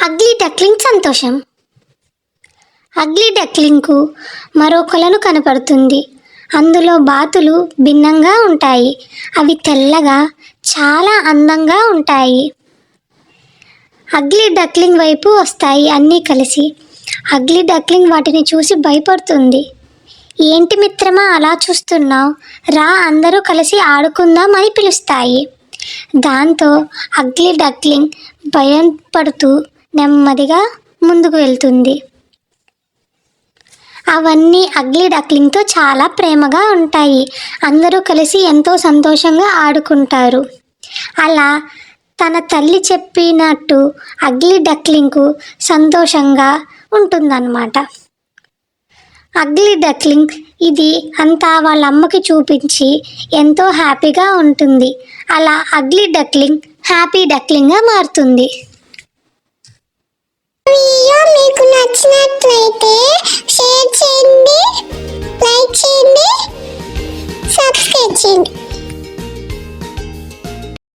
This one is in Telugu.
అగ్లీ డక్లింగ్ సంతోషం. అగ్లీ డక్లింగ్కు మరో కొలను కనపడుతుంది. అందులో బాతులు భిన్నంగా ఉంటాయి. అవి తెల్లగా చాలా అందంగా ఉంటాయి. అగ్లీ డక్లింగ్ వైపు వస్తాయి అన్నీ కలిసి. అగ్లీ డక్లింగ్ వాటిని చూసి భయపడుతుంది. ఏంటి మిత్రమా అలా చూస్తున్నావు, రా అందరూ కలిసి ఆడుకుందాం అని పిలుస్తాయి. దాంతో అగ్లీ డక్లింగ్ భయం పడుతూ నెమ్మదిగా ముందుకు వెళ్తుంది. అవన్నీ అగ్లీ డక్లింగ్తో చాలా ప్రేమగా ఉంటాయి. అందరూ కలిసి ఎంతో సంతోషంగా ఆడుకుంటారు. అలా తన తల్లి చెప్పినట్టు అగ్లీ డక్లింగ్కు సంతోషంగా ఉంటుందన్నమాట. అగ్లీ డక్లింగ్ ఇది అంతా వాళ్ళ అమ్మకి చూపించి ఎంతో హ్యాపీగా ఉంటుంది. అలా అగ్లీ డక్లింగ్ హ్యాపీ డక్లింగ్గా మారుతుంది. వీడియో మీకు నచ్చినట్లయితే షేర్ చేయండి, లైక్ చేయండి, సబ్స్క్రైబ్ చేయండి.